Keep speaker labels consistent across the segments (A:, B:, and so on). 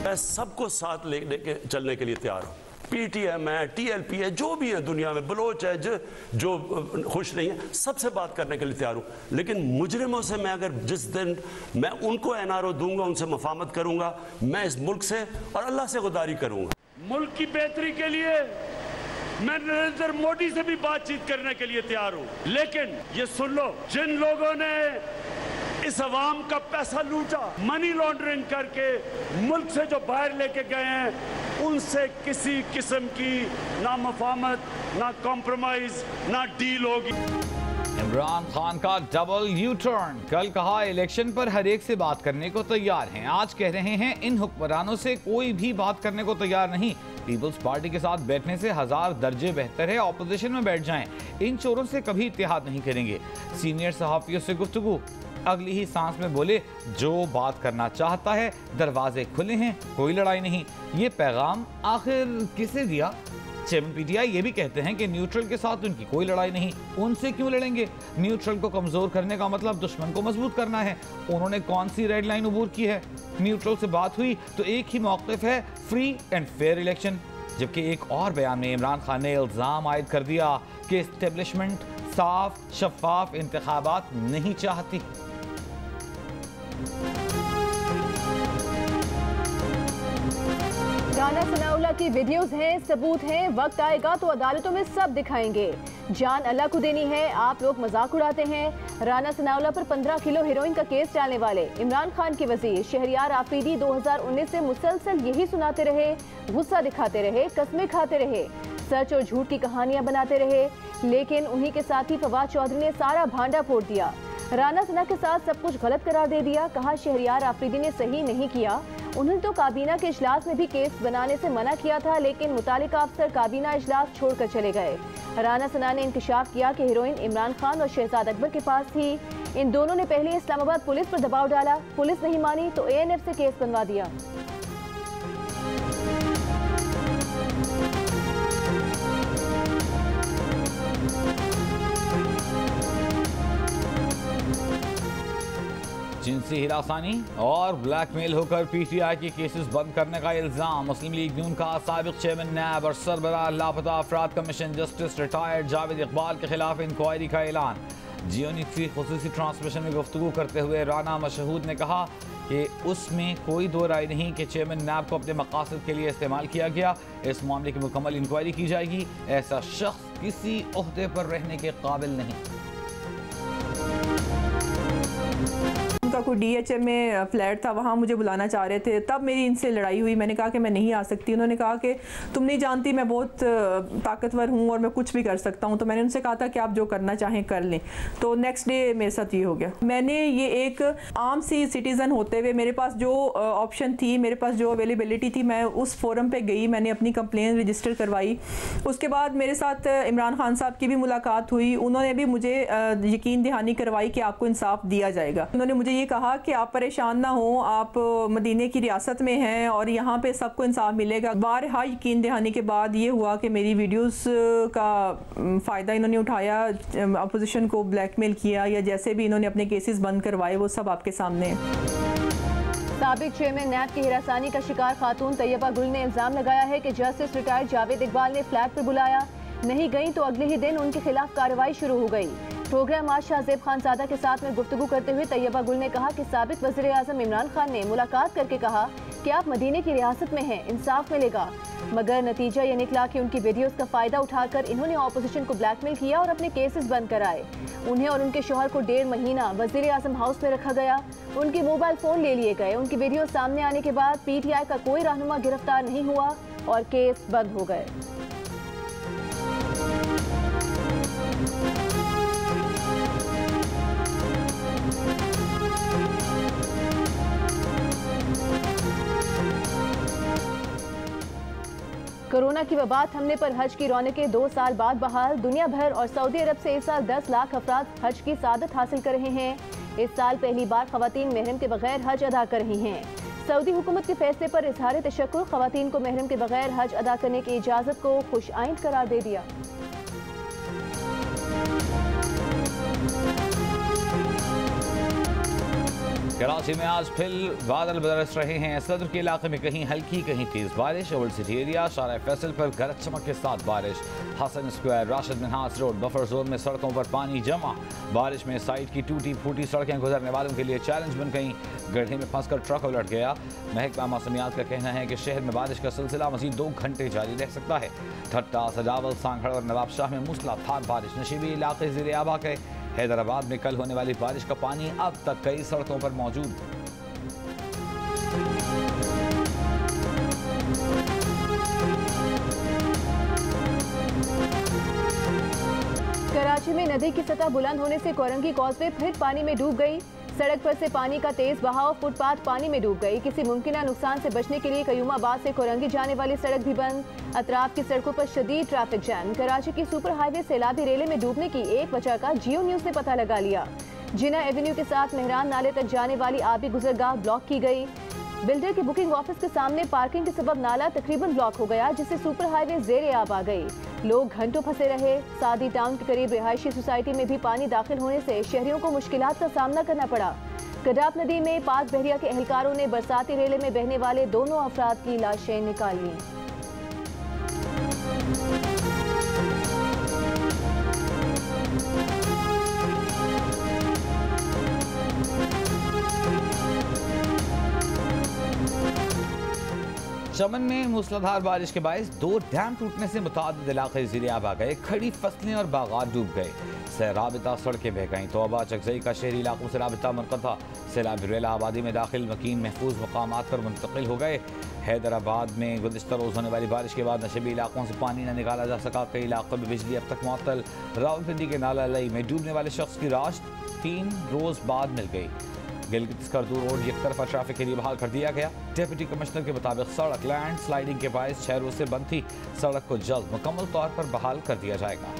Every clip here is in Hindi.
A: मैं सबको साथ लेने के चलने के लिए तैयार हूँ। PTM है, TLP है, जो भी है दुनिया में, बलोच है, जो खुश नहीं है, सबसे बात करने के लिए तैयार हूँ। लेकिन मुजरिमों से मैं अगर जिस दिन मैं उनको NRO दूंगा, उनसे मफामत करूंगा, मैं इस मुल्क से और अल्लाह से गुदारी करूंगा। मुल्क की बेहतरी के लिए मैं नरेंद्र मोदी से भी बातचीत करने के लिए तैयार हूँ। लेकिन ये सुन लो, जिन लोगों ने इस अवाम का पैसा लूटा, मनी लॉन्ड्रिंग करके मुल्क से जो बाहर लेके गए हैं, उनसे किसी किस्म की ना मफामत, ना कॉम्प्रोमाइज, ना डील होगी।
B: इमरान खान का डबल यू टर्न। कल कहा इलेक्शन पर हर एक से बात करने को तैयार हैं, आज कह रहे हैं इन हुक्मरानों से कोई भी बात करने को तैयार नहीं। पीपल्स पार्टी के साथ बैठने से 1000 दर्जे बेहतर है ऑपोजिशन में बैठ जाएं। इन चोरों से कभी इत्तेहाद नहीं करेंगे। सीनियर सहाफियों से गुफ्तगू, अगली ही सांस में बोले जो बात करना चाहता है दरवाजे खुले हैं, कोई लड़ाई नहीं। ये पैगाम आखिर किसे दिया? चेयरमैन PTI ये भी कहते हैं कि न्यूट्रल के साथ उनकी कोई लड़ाई नहीं, उनसे क्यों लड़ेंगे? न्यूट्रल को कमजोर करने का मतलब दुश्मन को मजबूत करना है। उन्होंने कौन सी रेड लाइन अबूर की है? न्यूट्रल से बात हुई तो एक ही मौक़िफ है, फ्री एंड फेयर इलेक्शन। जबकि एक और बयान में इमरान खान ने इल्ज़ाम आयद कर दिया कि एस्टेब्लिशमेंट साफ शफाफ इंतखाबात नहीं चाहती।
C: राना सनाउल्लाह की वीडियोस हैं, सबूत हैं, वक्त आएगा तो अदालतों में सब दिखाएंगे। जान अल्लाह को देनी है, आप लोग मजाक उड़ाते हैं। राना सनाउल्लाह पर 15 किलो हेरोइन का केस डालने वाले इमरान खान के वजीर शहरियार आफरीदी 2019 से मुसलसल यही सुनाते रहे, गुस्सा दिखाते रहे, कस्में खाते रहे, सच और झूठ की कहानियां बनाते रहे। लेकिन उन्हीं के साथी फवाद चौधरी ने सारा भांडा फोड़ दिया। राना सना के साथ सब कुछ गलत करार दे दिया। कहा शहरियार आफरीदी ने सही नहीं किया। उन्होंने तो काबीना के इजलास में भी केस बनाने से मना किया था, लेकिन मुतालिका अफसर काबीना इजलास छोड़कर चले गए। राना सना ने इंकशाफ किया कि हीरोइन इमरान खान और शहजाद अकबर के पास थी। इन दोनों ने पहले इस्लामाबाद पुलिस पर दबाव डाला, पुलिस नहीं मानी तो ANF से केस बनवा दिया।
B: जिनसी हिरासानी और ब्लैकमेल होकर PTI के केसेस बंद करने का इल्जाम। मुस्लिम लीग नून का साबिक चेयरमैन नैब और सरबराह लापता अफराद commission justice retired Javed Iqbal के खिलाफ इंक्वायरी का ऐलान। जियो न्यूज़ की खुसूसी ट्रांसमिशन में गुफ्तगू करते हुए राना मशहूद ने कहा कि उसमें कोई दो राय नहीं कि चेयरमैन नैब को अपने मकासद के लिए इस्तेमाल किया गया। इस मामले की मुकम्मल इंक्वायरी की जाएगी। ऐसा शख्स किसी ओहदे पर रहने के काबिल नहीं।
D: उनका कोई DHM में फ्लैट था, वहाँ मुझे बुलाना चाह रहे थे, तब मेरी इनसे लड़ाई हुई। मैंने कहा कि मैं नहीं आ सकती। उन्होंने कहा कि तुम नहीं जानती मैं बहुत ताकतवर हूँ और मैं कुछ भी कर सकता हूँ। तो मैंने उनसे कहा था कि आप जो करना चाहें कर लें। तो नेक्स्ट डे मेरे साथ ये हो गया। मैंने ये एक आम सी सिटीज़न होते हुए मेरे पास जो ऑप्शन थी, मेरे पास जो अवेलेबिलिटी थी, मैं उस फोरम पर गई, मैंने अपनी कंप्लेन रजिस्टर करवाई। उसके बाद मेरे साथ इमरान खान साहब की भी मुलाकात हुई। उन्होंने भी मुझे यकीन दहानी करवाई कि आपको इंसाफ दिया जाएगा। उन्होंने मुझे ये कहा कि आप परेशान ना हो, आप मदीने की रियासत में हैं और यहाँ पे सबको इंसाफ मिलेगा। बारहा यकीन दहानी के बाद ये हुआ कि मेरी वीडियोस का फ़ायदा इन्होंने उठाया, अपोजिशन को ब्लैकमेल किया या जैसे भी इन्होंने अपने केसेस बंद करवाए, वो सब आपके सामने है।
C: साबिक चेयरमैन नैब की हिरासानी का शिकार खातून तैयबा गुल ने इल्जाम लगाया है कि जस्टिस रिटायर्ड जावेद इकबाल ने फ्लैट पर बुलाया, नहीं गई तो अगले ही दिन उनके खिलाफ कार्रवाई शुरू हो गई। प्रोग्राम आज शाहजेब खानजादा के साथ में गुफ्तगू करते हुए तैयबा गुल ने कहा कि साबिक वज़ीर आज़म इमरान खान ने मुलाकात करके कहा कि आप मदीने की रियासत में हैं, इंसाफ मिलेगा। मगर नतीजा ये निकला कि उनकी वीडियोस का फ़ायदा उठाकर इन्होंने ऑपोजिशन को ब्लैकमेल किया और अपने केसेस बंद कराए। उन्हें और उनके शोहर को 1.5 महीना वज़ीर आज़म हाउस में रखा गया। उनके मोबाइल फ़ोन ले लिए गए। उनकी वीडियो सामने आने के बाद PTI का कोई रहनुमा गिरफ्तार नहीं हुआ और केस बंद हो गए। कोरोना की वबा थमने पर हज की रौनकें 2 साल बाद बहाल। दुनिया भर और सऊदी अरब से इस साल 10 लाख अफराद हज की सादत हासिल कर रहे हैं। इस साल पहली बार खवातीन महरम के बगैर हज अदा कर रही हैं। सऊदी हुकूमत के फैसले पर इजहार तशक्कुर, खवातीन को महरम के बगैर हज अदा करने की इजाज़त को खुशआइंद करार दे दिया।
B: कराची में आज फिर बादल बरस रहे हैं। सदर के इलाके में कहीं हल्की कहीं तेज बारिश। ओल्ड सिटी एरिया शारा फैसल पर गरज चमक के साथ बारिश। Hasan square Rashid Minhas road buffer zone में सड़कों पर पानी जमा। बारिश में साइड की टूटी फूटी सड़कें गुजरने वालों के लिए चैलेंज बन गईं। गड्ढे में फंसकर ट्रक उलट गया। महकमा मौसमियात का कहना है कि शहर में बारिश का सिलसिला मजीद 2 घंटे जारी रह सकता है। ठट्टा, सजावल, सांखड़ और नवाबशाह में मूसलाधार बारिश। नशीबी इलाके ज़ेरे आबा के। हैदराबाद में कल होने वाली बारिश का पानी अब तक कई सड़कों पर मौजूद।
C: कराची में नदी की सतह बुलंद होने से कोरंगी कॉजवे फिर पानी में डूब गई। सड़क पर से पानी का तेज बहाव, फुटपाथ पानी में डूब गई। किसी मुमकिन नुकसान से बचने के लिए कयूमाबाद से कोरंगी जाने वाली सड़क भी बंद। अतराफ की सड़कों पर शदीद ट्रैफिक जैम। कराची की सुपर हाईवे सैलाबी रेले में डूबने की एक वजह का जियो न्यूज ने पता लगा लिया। जिना एवेन्यू के साथ मेहरान नाले तक जाने वाली आबी गुजरगाह ब्लॉक की गई। बिल्डर के बुकिंग ऑफिस के सामने पार्किंग के सबब नाला तकरीबन ब्लॉक हो गया, जिससे सुपर हाईवे ज़ेरे आब आ गई। लोग घंटों फंसे रहे। सादी टाउन के करीब रिहायशी सोसाइटी में भी पानी दाखिल होने से शहरियों को मुश्किलात का सामना करना पड़ा। कडाप नदी में पाक बहरिया के एहलकारों ने बरसाती रेले में बहने वाले दोनों अफराद की लाशें निकाल लीं।
B: चमन में मूसलाधार बारिश के बायस 2 डैम टूटने से मुतादिद इलाके ज़ेरे आब आ गए। खड़ी फसलें और बागात डूब गए। राबिता सड़कें बह गईं। तोबा चकजई का शहरी इलाकों से राबिता मुनक़ता। सैलाब रेला आबादी में दाखिल मकीन महफूज मकामात पर मुंतकिल हो गए। हैदराबाद में गुज़िश्ता रोज़ होने वाली बारिश के बाद नशेबी इलाकों से पानी न निकाला जा सका। कई इलाकों में बिजली अब तक मुअत्तल। रावलपिंडी के नाला लई में डूबने वाले शख्स की लाश 3 रोज़ बाद मिल गई। गिलगित स्कर्दू रोड एक तरफा ट्रैफिक के लिए बहाल कर दिया गया। डिप्टी कमिश्नर के मुताबिक सड़क लैंड स्लाइडिंग के बायस 6 रोज से बंद थी। सड़क को जल्द मुकम्मल तौर पर बहाल कर दिया जाएगा।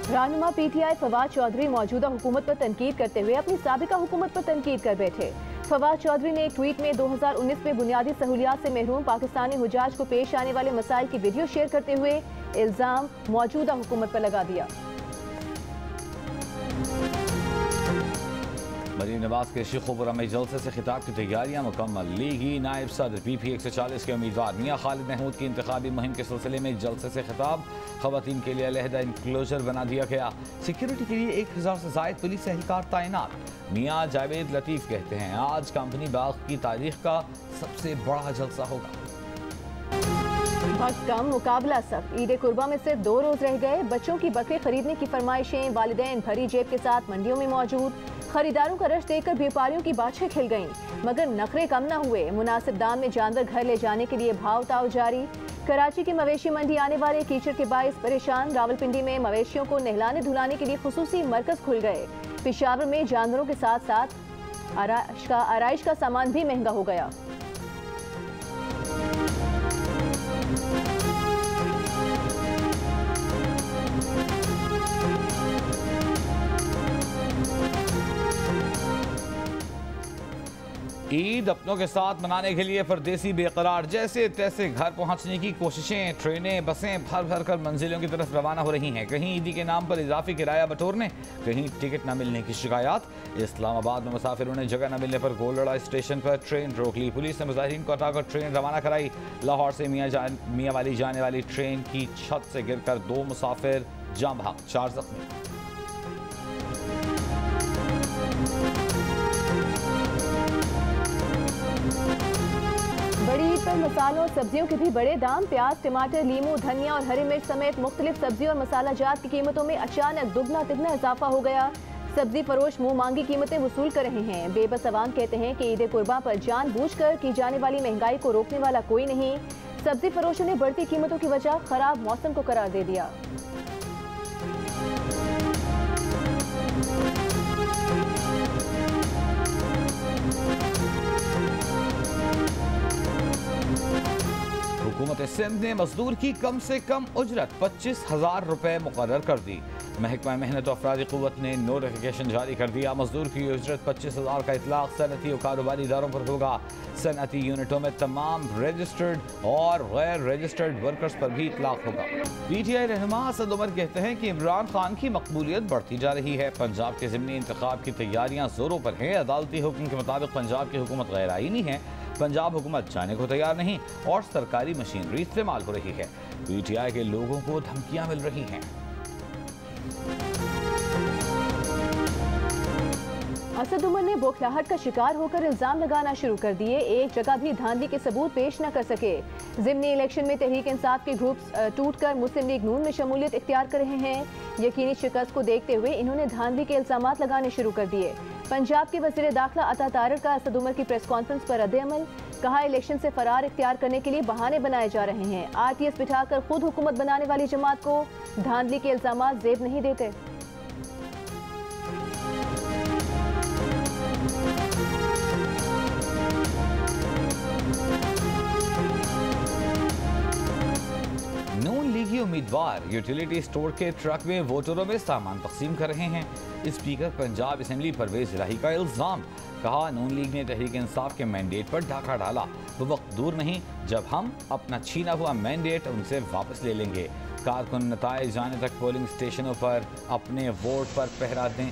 C: रहनुमा पीटीआई फवाद चौधरी मौजूदा हुकूमत पर तनकीद करते हुए अपनी साबिका हुकूमत पर तनकीद कर बैठे। फवाद चौधरी ने एक ट्वीट में 2019 में बुनियादी सहूलियात से महरूम पाकिस्तानी हुजाज को पेश आने वाले मसाइल की वीडियो शेयर करते हुए इल्जाम मौजूदा हुकूमत पर लगा दिया।
B: मरीम नवाज के शेखोपुरा में जलसे से खिताब की तैयारियां मुकम्मल। लीगी नायब सदर PP 140 के उम्मीदवार मियां खालिद महमूद की इंतखाबी मुहिम के सिलसिले में जलसे से खिताब। खवातीन के लिए अलहदा इंक्लोजर बना दिया गया। सिक्योरिटी के लिए 1000 से ज़ायद पुलिस एहलकार तैनात। मियां जावेद लतीफ़ कहते हैं आज कंपनी बाग की तारीख का सबसे बड़ा जलसा होगा।
C: वक्त कम, मुकाबला सख्त। ईद कुर्बा में सिर्फ 2 रोज रह गए। बच्चों की बकरे खरीदने की फरमाइशें। वालिदैन भरी जेब के साथ मंडियों में मौजूद। खरीदारों का रश देखकर व्यापारियों की बाछें खिल गईं, मगर नखरे कम न हुए। मुनासिब दाम में जानवर घर ले जाने के लिए भाव ताव जारी। कराची की मवेशी मंडी आने वाले कीचड़ के बायस परेशान। रावलपिंडी में मवेशियों को नहलाने धुलाने के लिए खुसूसी मरकज खुल गए। पेशावर में जानवरों के साथ साथ आराइश का सामान भी महंगा हो गया।
B: ईद अपनों के साथ मनाने के लिए परदेसी बेकरार जैसे तैसे घर पहुंचने की कोशिशें। ट्रेनें बसें भर भर कर मंजिलों की तरफ रवाना हो रही हैं। कहीं ईदी के नाम पर इजाफी किराया बटोरने, कहीं टिकट न मिलने की शिकायत। इस्लामाबाद में मुसाफिरों ने जगह न मिलने पर गोलड़ा स्टेशन पर ट्रेन रोक ली। पुलिस ने मुजाहिरीन को हटाकर ट्रेन रवाना कराई। लाहौर से मियांवाली जाने वाली ट्रेन की छत से गिरकर 2 मुसाफिर जाम बहक, 4 जख्मी।
C: बड़ी ईद पर मसालों और सब्जियों के भी बड़े दाम। प्याज, टमाटर, लीमू, धनिया और हरी मिर्च समेत मुख्तलिफ सब्जी और मसाला जात की कीमतों में अचानक दुगना तिगना इजाफा हो गया। सब्जी फरोश मुंह मांगी कीमतें वसूल कर रहे हैं। बेबस अवाम कहते हैं कि ईद कुर्बान पर जानबूझकर की जाने वाली महंगाई को रोकने वाला कोई नहीं। सब्जी फरोशों ने बढ़ती कीमतों की वजह खराब मौसम को करार दे दिया।
B: हुकूमत सिंध ने मजदूर की कम से कम उजरत 25,000 रुपए मुकर्रर कर दी। महकमा मेहनत और अफरादी क़ुव्वत ने नोटिफिकेशन जारी कर दिया। मजदूर की उजरत 25,000 का इतलाक सनती और कारोबारी इदारों पर होगा। सनती यूनिटों में तमाम रजिस्टर्ड और गैर रजिस्टर्ड वर्कर्स पर भी इतलाक होगा। PTI रहनुमा असद उमर कहते हैं कि इमरान खान की मकबूलियत बढ़ती जा रही है। पंजाब के ज़िमनी इंतखाब की तैयारियां जोरों पर हैं। अदालती हुक्म के मुताबिक पंजाब की हुकूमत गैर आईनी है। पंजाब हुकूमत जाने को तैयार नहीं और सरकारी मशीनरी इस्तेमाल हो रही है। PTI के लोगों को धमकियां मिल रही हैं।
C: असद उमर ने बौखलाहट का शिकार होकर इल्जाम लगाना शुरू कर दिए। एक जगह भी धांधली के सबूत पेश न कर सके। ज़िमनी इलेक्शन में तहरीक इंसाफ के ग्रुप्स टूटकर मुस्लिम लीग नून में शमूलियत इख्तियार कर रहे हैं। यकीनी शिकस्त को देखते हुए इन्होंने धांधली के इल्जामात लगाने शुरू कर दिए। पंजाब के वज़ीर दाखिला अता तारड़ का असद उमर की प्रेस कॉन्फ्रेंस पर रद्द-ए-अमल। कहा, इलेक्शन से फरार इख्तियार करने के लिए बहाने बनाए जा रहे हैं। RTS बिठाकर खुद हुकूमत बनाने वाली जमात को धांधली के इल्जामात जेब नहीं देते।
B: नून लीगी उम्मीदवार यूटिलिटी स्टोर के ट्रक में वोटरों में सामान तकसीम कर रहे हैं। स्पीकर पंजाब असेंबली परवेज इलाही का इल्जाम। कहा, नून लीग ने तहरीक इंसाफ के मैंडेट पर डाका डाला। वो वक्त दूर नहीं जब हम अपना छीना हुआ मैंडेट उनसे वापस ले लेंगे। कारकुन नताइज जाने तक पोलिंग स्टेशनों पर अपने वोट पर पहरा दें।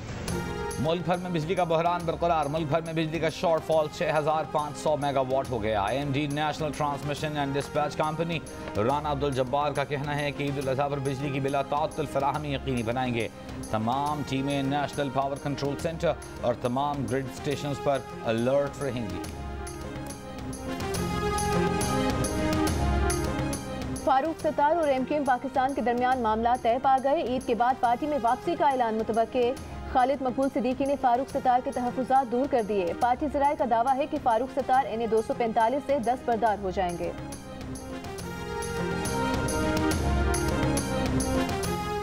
B: मुल्क भर में बिजली का बहरान बरकरार। मुल्क भर में बिजली का शॉर्टफॉल 6,500 मेगावाट हो गया। AMD national transmission and dispatch company Rana Abdul Jabbar का कहना है कि ईद उल अज़हा पर बिजली की बिला ताअत्तुल फराहमी यकीनी बनाएंगे। तमाम टीमें नेशनल पावर कंट्रोल सेंटर और तमाम ग्रिड स्टेशंस पर अलर्ट रहेंगी।
C: फारूक सत्तार और MKM पाकिस्तान के दरमियान मामला तय पा गए। ईद के बाद पार्टी में वापसी का ऐलान मुतवक्के। खालिद मकबूल सिद्दीकी ने फारूक सत्तार के तहफ़्फ़ुज़ात दूर कर दिए। पार्टी ज़राए का दावा है कि फारूक सत्तार NA 245 से दस्तबरदार हो जाएंगे।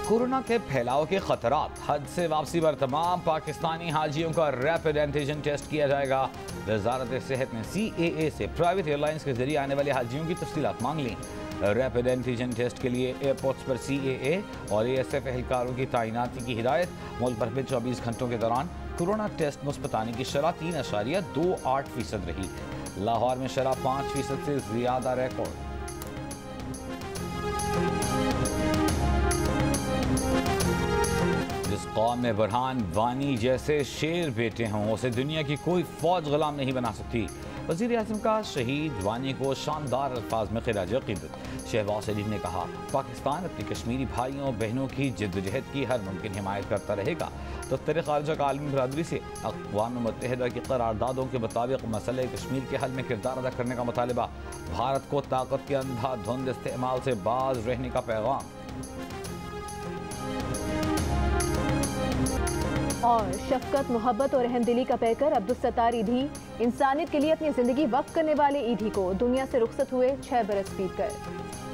B: कोरोना के फैलाव के खतरात। हज से वापसी पर तमाम पाकिस्तानी हाजियों का रैपिड एंटीजन टेस्ट किया जाएगा। वज़ारत सेहत ने CAA से प्राइवेट एयरलाइंस के जरिए आने वाले हाजियों की तफसीलात मांग ली। रैपिड एंटीजन टेस्ट के लिए एयरपोर्ट्स पर CAA और ASF एहलकारों की तैनाती की हिदायत। मुल्क भर में 24 घंटों के दौरान कोरोना टेस्ट मुस्बत आने की शरह 3.28% रही। लाहौर में शरह 5% से ज्यादा रिकॉर्ड। जिस कौम में बुरहान वानी जैसे शेर बेटे हों उसे दुनिया की कोई फौज गुलाम नहीं बना सकती। वज़ीर आज़म का शहीद वानी को शानदार अल्फाज में खिराज अक़ीदत। शहबाज शरीफ ने कहा, पाकिस्तान अपने कश्मीरी भाइयों बहनों की जिद्दोजहद की हर मुमकिन हिमायत करता रहेगा। दफ्तर ख़ारिजा का आलमी बरादरी से अक़वाम मुत्तहिदा की क़रारदादों के मुताबिक मसले कश्मीर के हल में किरदार अदा करने का मुतालबा। भारत को ताकत के अंधाधुंध इस्तेमाल से बाज रहने का पैगाम।
C: और शफकत, मोहब्बत और रहमदिली का पैकर अब्दुल सत्तार ईधी इंसानियत के लिए अपनी ज़िंदगी वक्फ करने वाले ईधी को दुनिया से रुखसत हुए 6 बरस बीत गए।